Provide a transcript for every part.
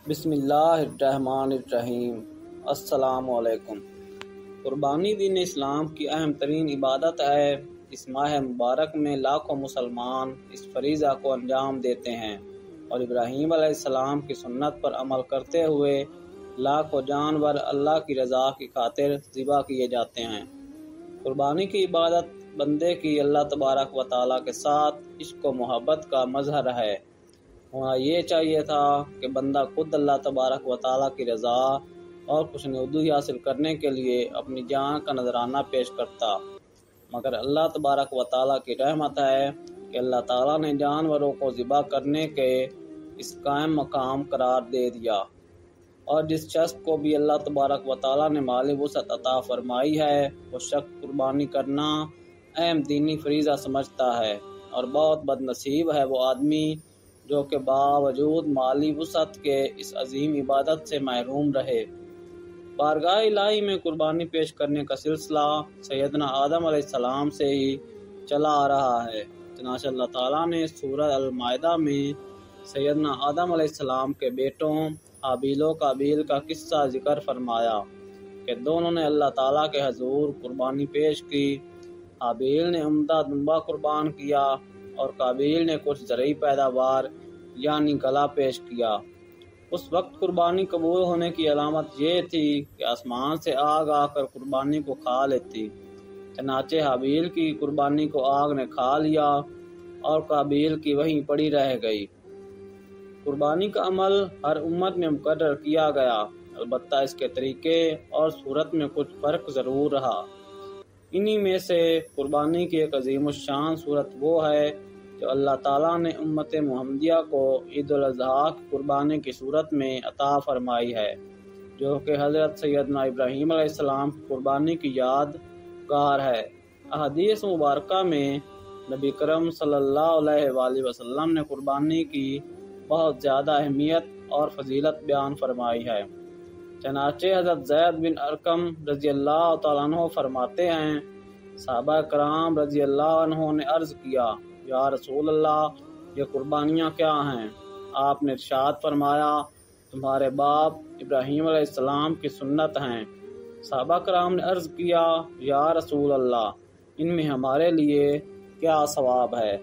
بسم اللہ الرحمن الرحیم۔ السلام علیکم۔ قربانی دین اسلام کی اہم ترین عبادت ہے۔ اس ماہ مبارک میں لاکھوں مسلمان اس فریضہ کو انجام دیتے ہیں اور ابراہیم علیہ السلام کی سنت پر عمل کرتے ہوئے لاکھوں جانور اللہ کی رضا کی خاطر ذبح کیے جاتے ہیں۔ قربانی کی عبادت بندے کی اللہ تبارک و تعالیٰ کے ساتھ عشق و محبت کا مظہر ہے۔ ہونا یہ چاہیے تھا کہ بندہ خود اللہ تبارک و تعالیٰ کی رضا اور خوشنودی حاصل کرنے کے لیے اپنی جان کا نذرانہ پیش کرتا، مگر اللہ تبارک و تعالیٰ کی رحمت ہے کہ اللہ تعالیٰ نے جانوروں کو ذبح کرنے کے اس قائم مقام قرار دے دیا، اور جس شخص کو بھی اللہ تبارک و تعالیٰ نے مالی وسعت عطا فرمائی ہے وہ شخص قربانی کرنا اہم دینی فریضہ سمجھتا ہے، اور بہت بد نصیب ہے وہ آدمی جو کہ باوجود مالی وسعت کے اس عظیم عبادت سے محروم رہے۔ بارگاہ الہی میں قربانی پیش کرنے کا سلسلہ سیدنا آدم علیہ السلام سے ہی چلا آ رہا ہے۔ چنانچہ اللہ تعالیٰ نے سورہ المائدہ میں سیدنا آدم علیہ السلام کے بیٹوں حابیل و قابیل کا قصہ ذکر فرمایا کہ دونوں نے اللہ تعالیٰ کے حضور قربانی پیش کی۔ حابیل نے عمدہ دمبا قربان کیا اور قابیل نے کچھ زرعی پیداوار یعنی گلا پیش کیا۔ اس وقت قربانی قبول ہونے کی علامت یہ تھی کہ آسمان سے آگ آ کر قربانی کو کھا لیتی۔ چنانچہ حابیل کی قربانی کو آگ نے کھا لیا اور قابیل کی وہیں پڑی رہ گئی۔ قربانی کا عمل ہر امت میں مقرر کیا گیا، البتہ اس کے طریقے اور صورت میں کچھ فرق ضرور رہا۔ انہی میں سے قربانی کی ایک عظیم الشان صورت وہ ہے جو اللہ تعالیٰ نے امت محمدیہ کو عید الاضحیٰ کی قربانی کی صورت میں عطا فرمائی ہے، جو کہ حضرت سیدنا ابراہیم علیہ السلام کی قربانی کی یادگار ہے۔ احادیث مبارکہ میں نبی کرم صلی اللہ علیہ وآلہ وسلم نے قربانی کی بہت زیادہ اہمیت اور فضیلت بیان فرمائی ہے۔ چنانچہ حضرت زید بن ارقم رضی اللہ تعالیٰ عنہ فرماتے ہیں، صحابہ کرام رضی اللہ عنہ نے عرض کیا، یا رسول اللہ، یہ قربانیاں کیا ہیں؟ آپ نے ارشاد فرمایا، تمہارے باپ ابراہیم علیہ السلام کی سنت ہیں۔ صحابہ کرام نے عرض کیا، یا رسول اللہ، ان میں ہمارے لیے کیا ثواب ہے؟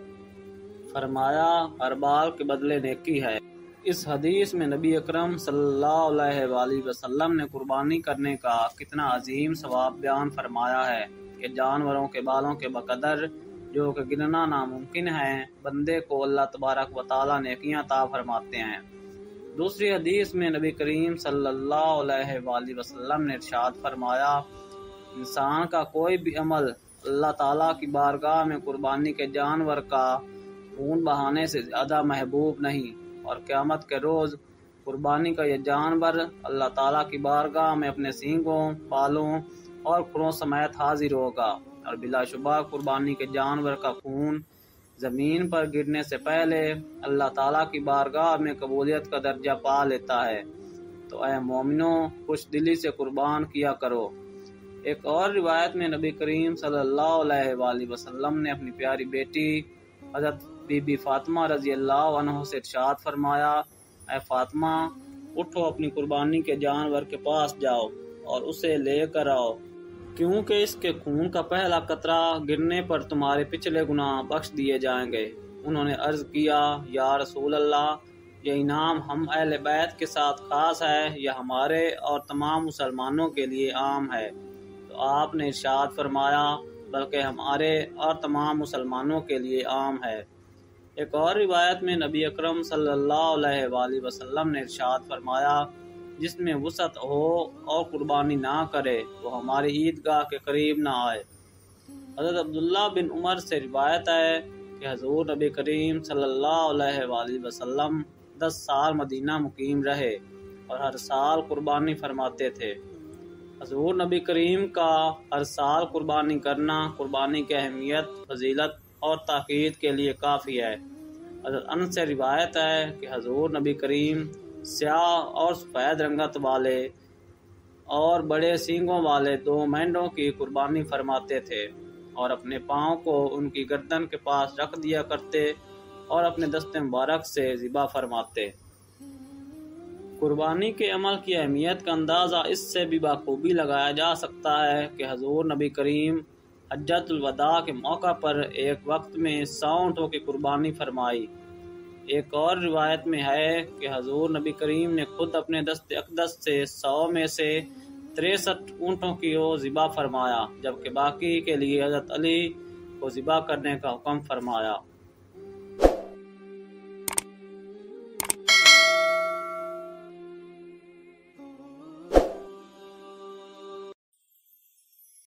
فرمایا، ہر بال کے بدلے نیکی ہے۔ اس حدیث میں نبی اکرم صلی اللہ علیہ وآلہ وسلم نے قربانی کرنے کا کتنا عظیم ثواب بیان فرمایا ہے کہ جانوروں کے بالوں کے بقدر جو کہ گننا ناممکن ہے، بندے کو اللہ تبارک و تعالیٰ نیکیاں عطا فرماتے ہیں۔ دوسری حدیث میں نبی کریم صلی اللہ علیہ وآلہ وسلم نے ارشاد فرمایا، انسان کا کوئی بھی عمل اللہ تعالیٰ کی بارگاہ میں قربانی کے جانور کا خون بہانے سے زیادہ محبوب نہیں، اور قیامت کے روز قربانی کا یہ جانور اللہ تعالیٰ کی بارگاہ میں اپنے سینگوں، بالوں اور کھروں سمیت حاضر ہوگا، اور بلا شبہ قربانی کے جانور کا خون زمین پر گرنے سے پہلے اللہ تعالیٰ کی بارگاہ میں قبولیت کا درجہ پا لیتا ہے۔ تو اے مومنوں، خوش دلی سے قربان کیا کرو۔ ایک اور روایت میں نبی کریم صلی اللہ علیہ وآلہ وسلم نے اپنی پیاری بیٹی حضرت بی بی فاطمہ رضی اللہ عنہ سے ارشاد فرمایا، اے فاطمہ، اٹھو، اپنی قربانی کے جانور کے پاس جاؤ اور اسے لے کر آؤ، کیونکہ اس کے خون کا پہلا قطرہ گرنے پر تمہارے پچھلے گناہ بخش دیے جائیں گے۔ انہوں نے عرض کیا، یا رسول اللہ، یہ انعام ہم اہل بیت کے ساتھ خاص ہے یا ہمارے اور تمام مسلمانوں کے لیے عام ہے؟ تو آپ نے ارشاد فرمایا، بلکہ ہمارے اور تمام مسلمانوں کے لیے عام ہے۔ ایک اور روایت میں نبی اکرم صلی اللہ علیہ وآلہ وسلم نے ارشاد فرمایا، جس میں وسعت ہو اور قربانی نہ کرے وہ ہماری عیدگاہ کے قریب نہ آئے۔ حضرت عبداللہ بن عمر سے روایت ہے کہ حضور نبی کریم صلی اللہ علیہ وآلہ وسلم 10 سال مدینہ مقیم رہے اور ہر سال قربانی فرماتے تھے۔ حضور نبی کریم کا ہر سال قربانی کرنا قربانی کی اہمیت، فضیلت اور تاکید کے لیے کافی ہے۔ حضرت انس سے روایت ہے کہ حضور نبی کریم سیاہ اور سفید رنگت والے اور بڑے سینگوں والے 2 مینڈوں کی قربانی فرماتے تھے اور اپنے پاؤں کو ان کی گردن کے پاس رکھ دیا کرتے اور اپنے دست مبارک سے ذبح فرماتے۔ قربانی کے عمل کی اہمیت کا اندازہ اس سے بھی بخوبی لگایا جا سکتا ہے کہ حضور نبی کریم حجۃ الوداع کے موقع پر ایک وقت میں 100 اونٹوں کی قربانی فرمائی۔ ایک اور روایت میں ہے کہ حضور نبی کریم نے خود اپنے دست اقدس سے 100 میں سے 63 اونٹوں کی ذبح فرمایا، جبکہ باقی کے لیے حضرت علی کو ذبح کرنے کا حکم فرمایا۔